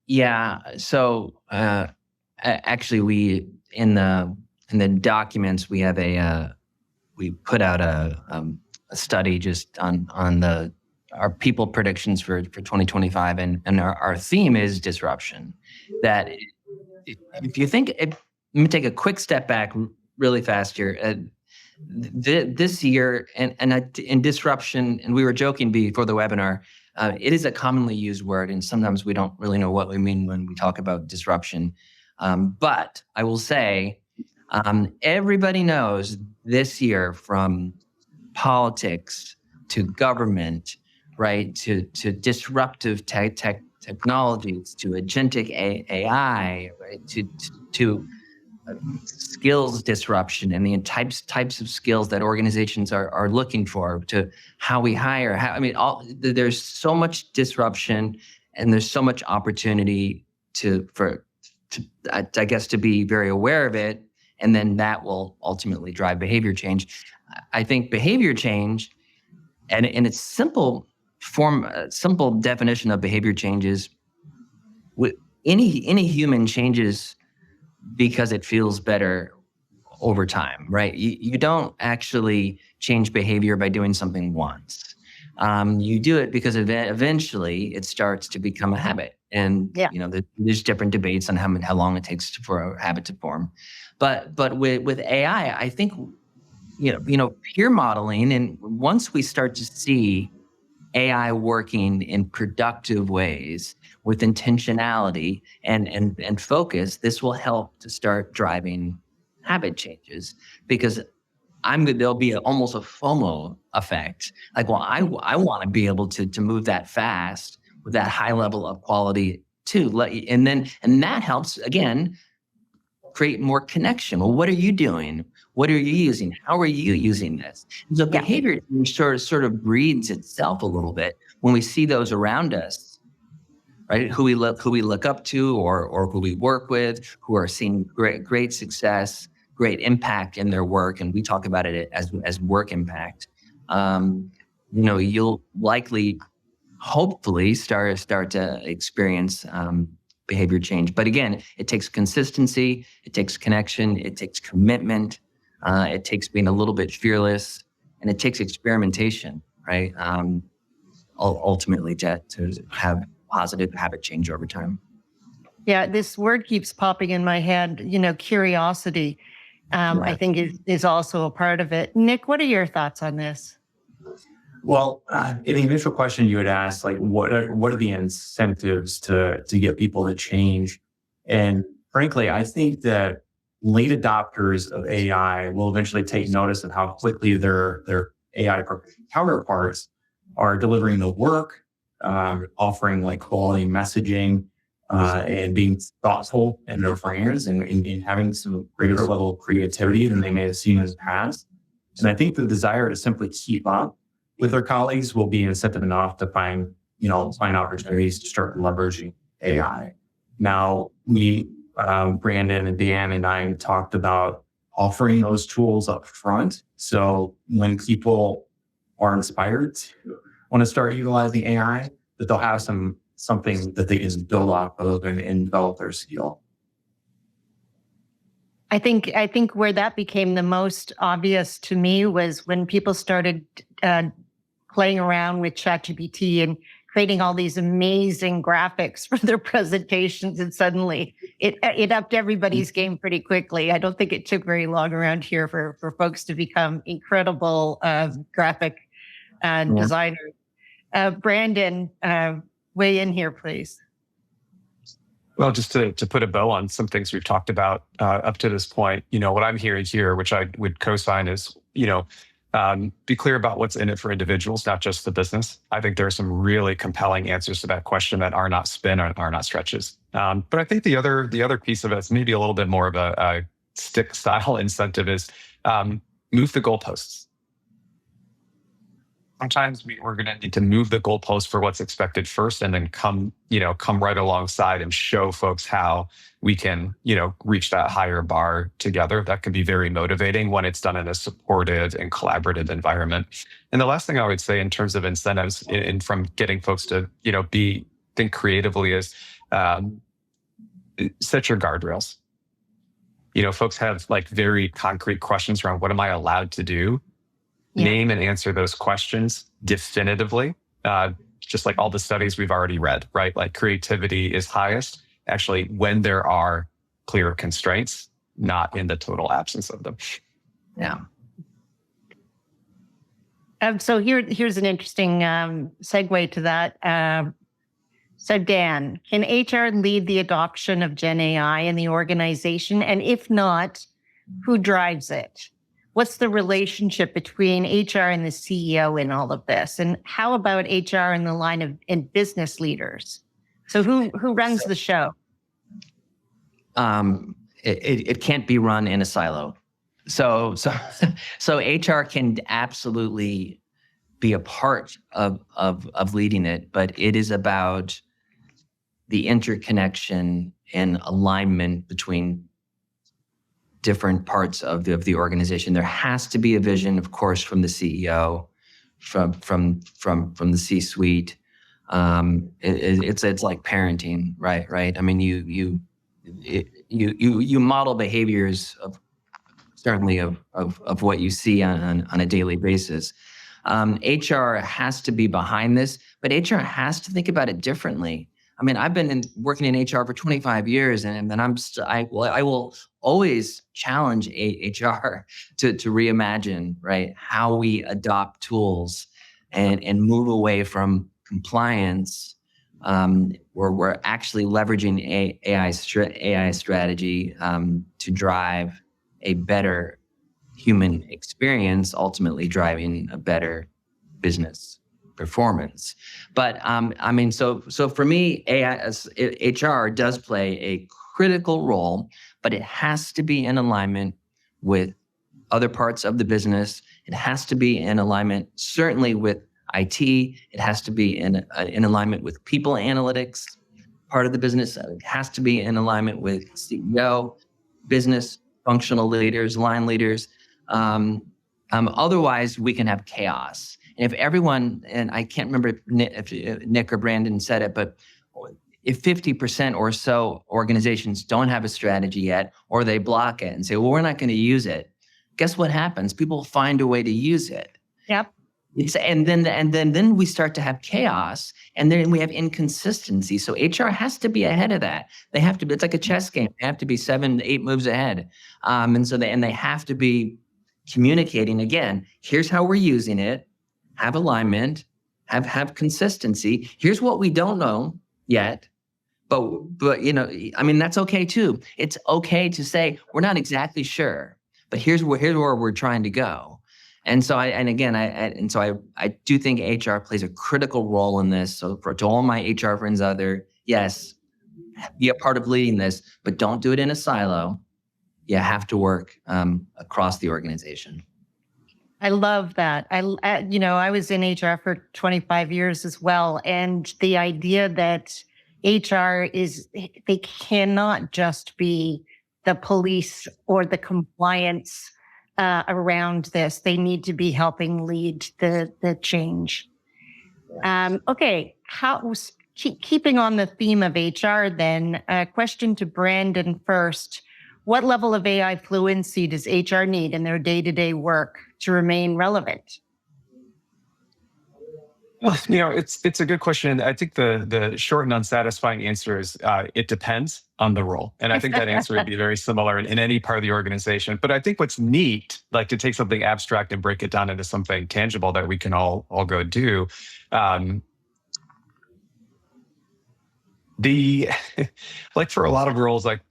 Yeah. So actually, we in the documents we have we put out a study just on our people predictions for 2025, and our theme is disruption. That if you think, let me take a quick step back really fast here. This year, and in disruption, and we were joking before the webinar, it is a commonly used word, and sometimes we don't really know what we mean when we talk about disruption. But I will say, everybody knows this year, from politics to government, right, to disruptive technologies, to agentic AI, right, to skills disruption and the types of skills that organizations are looking for, to how we hire. There's so much disruption and there's so much opportunity to be very aware of it. And then that will ultimately drive behavior change. I think behavior change, and in its simple definition of behavior changes, any human changes because it feels better over time, right? You don't actually change behavior by doing something once. You do it because eventually it starts to become a habit. And there's different debates on how long it takes for a habit to form. But with AI, I think peer modeling, and once we start to see AI working in productive ways with intentionality and focus, this will help to start driving habit changes, because there'll be almost a FOMO effect. Like, well, I want to be able to move that fast with that high level of quality too. And that helps, again, create more connection. Well, what are you doing? What are you using? How are you using this? And so behavior sort of breeds itself a little bit when we see those around us, right? Who we look up to, or who we work with, who are seeing great success, great impact in their work, and we talk about it as work impact. You'll likely, hopefully, start to experience behavior change. But again, it takes consistency, it takes connection, it takes commitment, it takes being a little bit fearless, and it takes experimentation, right? Ultimately, to have positive habit change over time. Yeah, this word keeps popping in my head. Curiosity, I think is also a part of it. Nick, what are your thoughts on this? Well, in the initial question you had asked, like, what are the incentives to get people to change? And frankly, I think that late adopters of AI will eventually take notice of how quickly their AI counterparts are delivering the work, offering like quality messaging, and being thoughtful in their frames and having some greater level of creativity than they may have seen in the past. And I think the desire to simply keep up with their colleagues will be incentive enough to find opportunities to start leveraging AI. Now, Brandon and Dan and I talked about offering those tools up front. So when people are inspired to want to start utilizing AI, that they'll have something that they can build off of and develop their skill. I think where that became the most obvious to me was when people started playing around with ChatGPT and creating all these amazing graphics for their presentations, and suddenly it upped everybody's game pretty quickly. I don't think it took very long around here for folks to become incredible graphic designers. Brandon, weigh in here, please. Well, just to put a bow on some things we've talked about up to this point, what I'm hearing here, which I would co-sign, is, be clear about what's in it for individuals, not just the business. I think there are some really compelling answers to that question that are not spin or are not stretches. But I think the other piece of it is maybe a little bit more of a stick style incentive is move the goalposts. Sometimes we're going to need to move the goalpost for what's expected first, and then come right alongside and show folks how we can, reach that higher bar together. That can be very motivating when it's done in a supportive and collaborative environment. And the last thing I would say in terms of incentives and from getting folks to, think creatively is set your guardrails. Folks have very concrete questions around what am I allowed to do? Yeah. Name and answer those questions definitively, just like all the studies we've already read, right? Like creativity is highest actually when there are clear constraints, not in the total absence of them. Yeah. So here's an interesting segue to that. So Dan, can HR lead the adoption of Gen AI in the organization? And if not, who drives it? What's the relationship between HR and the CEO in all of this? And how about HR in the line of business leaders? So who runs the show? It can't be run in a silo. So HR can absolutely be a part of leading it, but it is about the interconnection and alignment between different parts of the organization. There has to be a vision, of course, from the CEO, from the C-suite. It's like parenting, right? I mean, you model behaviors of what you see on a daily basis. HR has to be behind this, but HR has to think about it differently. I mean, I've been working in HR for 25 years, and I will always challenge HR to reimagine, right, how we adopt tools and move away from compliance, where we're actually leveraging AI strategy to drive a better human experience, ultimately driving a better business performance. But so for me, HR does play a critical role, but it has to be in alignment with other parts of the business. It has to be in alignment, certainly with IT. It has to be in alignment with people analytics, part of the business. It has to be in alignment with CEO, business, functional leaders, line leaders. Otherwise, we can have chaos. And if everyone, and I can't remember if Nick or Brandon said it, but if 50% or so organizations don't have a strategy yet, or they block it and say, well, we're not going to use it, guess what happens? People find a way to use it. Yep. And then we start to have chaos, and then we have inconsistency. So HR has to be ahead of that. They have to be, it's like a chess game. They have to be 7 to 8 moves ahead. And they have to be communicating, again, here's how we're using it, have alignment, have consistency. Here's what we don't know yet, but that's okay too. It's okay to say we're not exactly sure, but here's where we're trying to go. And so I do think HR plays a critical role in this. So to all my HR friends out there, yes, be a part of leading this, but don't do it in a silo. You have to work across the organization. I love that. I was in HR for 25 years as well. And the idea that HR they cannot just be the police or the compliance around this. They need to be helping lead the change. Okay. Keeping on the theme of HR then, a question to Brandon first. What level of AI fluency does HR need in their day-to-day work to remain relevant? Well, it's a good question. I think the short and unsatisfying answer is it depends on the role. And I think that answer would be very similar in any part of the organization. But I think what's neat, like to take something abstract and break it down into something tangible that we can all go do. Like for a lot of roles, like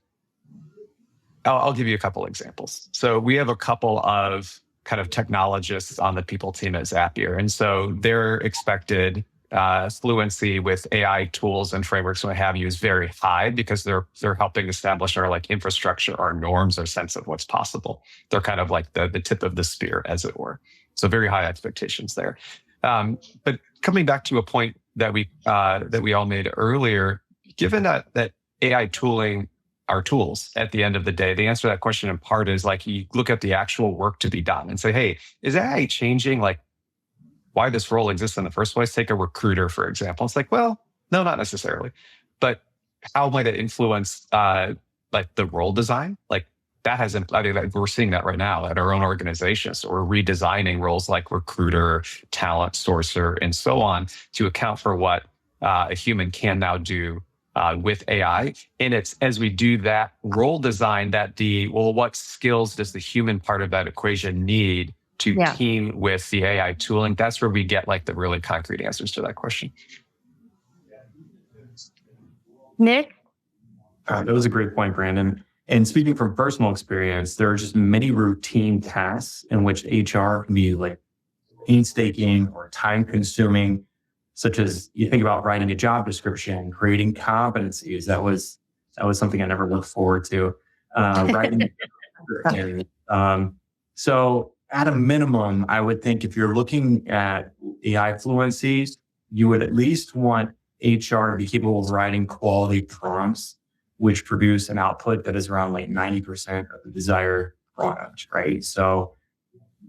I'll give you a couple examples. So we have a couple of kind of technologists on the people team at Zapier. And so their expected fluency with AI tools and frameworks and what have you is very high because they're helping establish our like infrastructure, our norms, our sense of what's possible. They're kind of like the tip of the spear, as it were. So very high expectations there. But coming back to a point that we all made earlier, given that AI tooling are tools at the end of the day, the answer to that question in part is like you look at the actual work to be done and say, hey, is AI changing like why this role exists in the first place? Take a recruiter, for example. It's like, well, no, not necessarily. But how might it influence like the role design? Like that has, I think we're seeing that right now at our own organizations. So we're redesigning roles like recruiter, talent sourcer, and so on to account for what a human can now do with AI. And it's as we do that role design that what skills does the human part of that equation need to team with the AI tooling? That's where we get like the really concrete answers to that question. Nick? That was a great point, Brandon. And speaking from personal experience, there are just many routine tasks in which HR can be like painstaking or time consuming, such as you think about writing a job description, creating competencies. That was something I never looked forward to. Writing. So at a minimum, I would think if you're looking at AI fluencies, you would at least want HR to be capable of writing quality prompts, which produce an output that is around like 90% of the desired product, right? So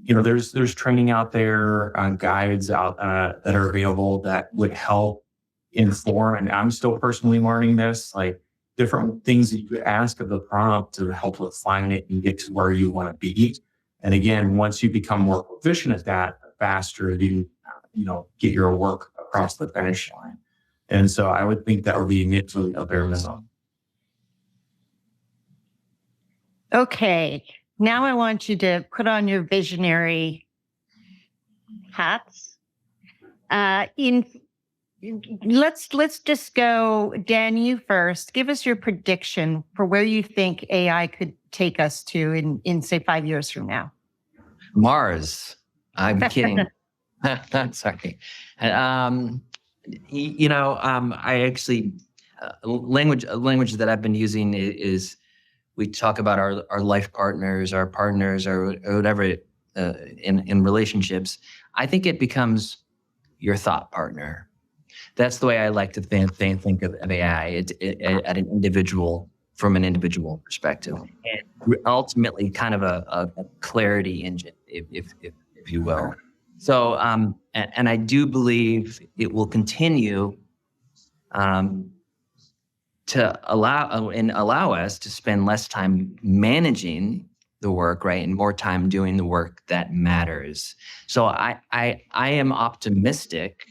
there's training out there on guides out that are available that would help inform. And I'm still personally learning this, like different things that you could ask of the prompt to help refine it and get to where you want to be. And again, once you become more proficient at that, the faster you get your work across the finish line. And so I would think that would be initially a bare minimum. Okay. Now I want you to put on your visionary hats. Let's just go, Dan, you first. Give us your prediction for where you think AI could take us to in say 5 years from now. Mars. I'm kidding. Sorry. I actually language that I've been using is. We talk about our life partners, our partners, or whatever in relationships. I think it becomes your thought partner. That's the way I like to think of AI at an individual, from an individual perspective, and ultimately kind of a clarity engine, if you will. So, and I do believe it will continue to allow us to spend less time managing the work, right, and more time doing the work that matters. So I am optimistic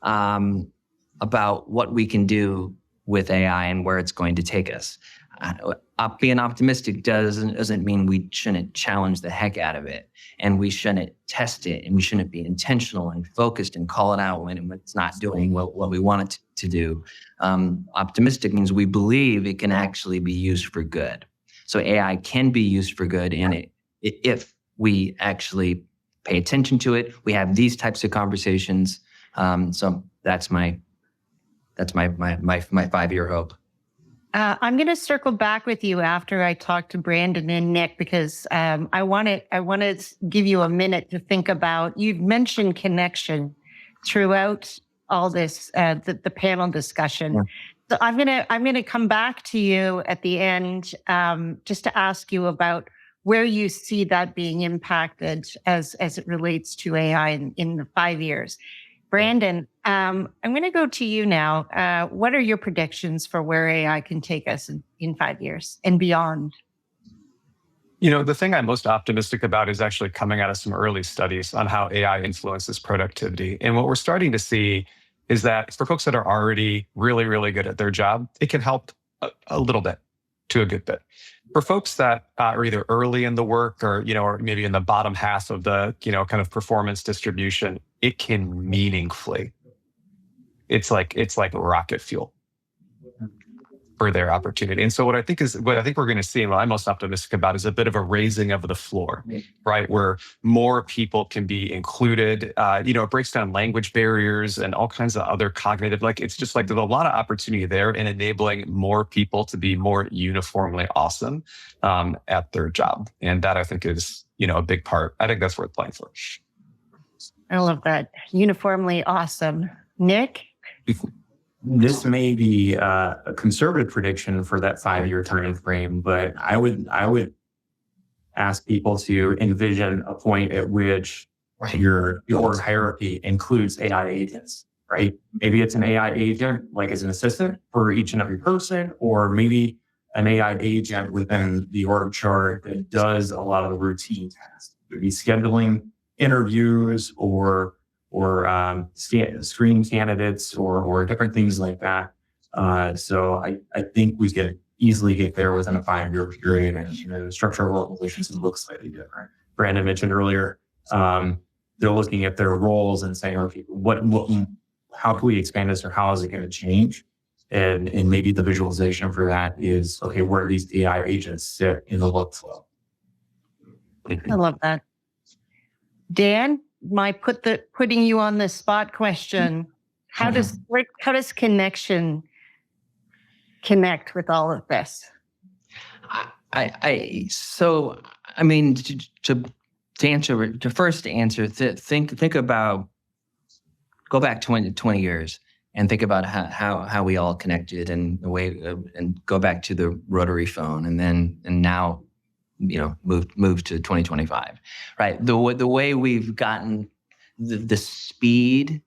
about what we can do with AI and where it's going to take us. Being optimistic doesn't mean we shouldn't challenge the heck out of it, and we shouldn't test it, and we shouldn't be intentional and focused and call it out when it's not doing what we want it to do. Optimistic means we believe it can actually be used for good. So AI can be used for good, and if we actually pay attention to it, we have these types of conversations. So that's my 5-year hope. I'm going to circle back with you after I talk to Brandon and Nick, because I want to give you a minute to think about. You've mentioned connection throughout all this the panel discussion. Yeah. So I'm gonna come back to you at the end just to ask you about where you see that being impacted as it relates to AI in the 5 years. Brandon, I'm going to go to you now. What are your predictions for where AI can take us in 5 years and beyond? The thing I'm most optimistic about is actually coming out of some early studies on how AI influences productivity. And what we're starting to see is that for folks that are already really, really good at their job, it can help a little bit to a good bit. For folks that are either early in the work or maybe in the bottom half of the, kind of performance distribution, it can meaningfully. It's like rocket fuel for their opportunity. And so what I think we're going to see, and what I'm most optimistic about, is a bit of a raising of the floor, right? Where more people can be included. It breaks down language barriers and all kinds of other cognitive, it's just there's a lot of opportunity there in enabling more people to be more uniformly awesome at their job. And that I think is, a big part. I think that's worth playing for. I love that. Uniformly awesome. Nick? This may be a conservative prediction for that 5-year time frame, but I would ask people to envision a point at which your hierarchy includes AI agents, right? Maybe it's an AI agent, as an assistant for each and every person, or maybe an AI agent within the org chart that does a lot of the routine tasks. It would be scheduling interviews or screen candidates or different things like that. So I think we could easily get there within a 5-year period, and the structure of organizations looks slightly different. Brandon mentioned earlier, they're looking at their roles and saying, okay, how can we expand this, or how is it going to change? And maybe the visualization for that is, okay, where do these AI agents sit in the workflow? I love that. Dan, my putting you on the spot question: how does connection connect with all of this? To first answer, think about, go back 20 years and think about how we all connected, and the way, and go back to the rotary phone, and now move to 2025, right? The way we've gotten the speed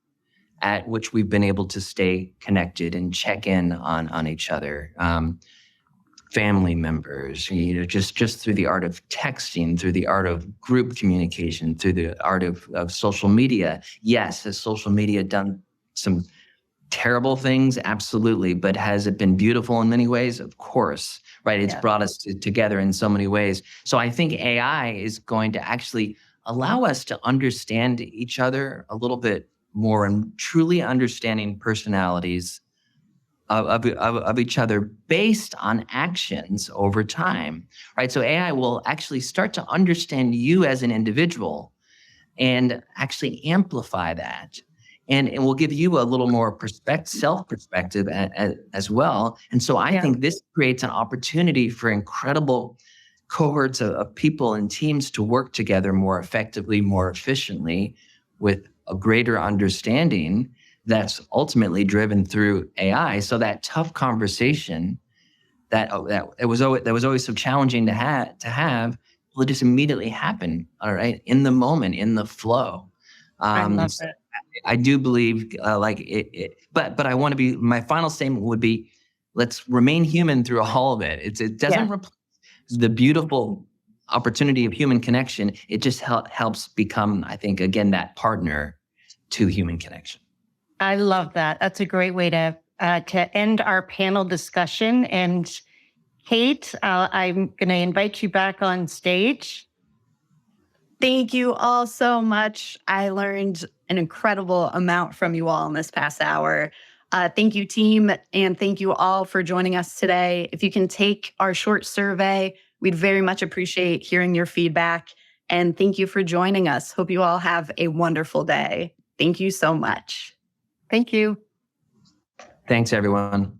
at which we've been able to stay connected and check in on each other, family members, just through the art of texting, through the art of group communication, through the art of social media. Yes, has social media done some terrible things? Absolutely. But has it been beautiful in many ways? Of course, right? It's brought us together in so many ways. So I think AI is going to actually allow us to understand each other a little bit more, and truly understanding personalities of each other based on actions over time, right? So AI will actually start to understand you as an individual and actually amplify that. And it will give you a little more self-perspective as well. And so I think this creates an opportunity for incredible cohorts of people and teams to work together more effectively, more efficiently, with a greater understanding that's ultimately driven through AI. So that tough conversation that was always so challenging to have will just immediately happen, all right, in the moment, in the flow. I love it. I do believe but I want to be, my final statement would be, let's remain human through all of it. It doesn't replace the beautiful opportunity of human connection. It just helps become, I think, again, that partner to human connection. I love that. That's a great way to end our panel discussion. And Kate, I'm going to invite you back on stage. Thank you all so much. I learned an incredible amount from you all in this past hour. Thank you, team, and thank you all for joining us today. If you can take our short survey, we'd very much appreciate hearing your feedback. And thank you for joining us. Hope you all have a wonderful day. Thank you so much. Thank you. Thanks, everyone.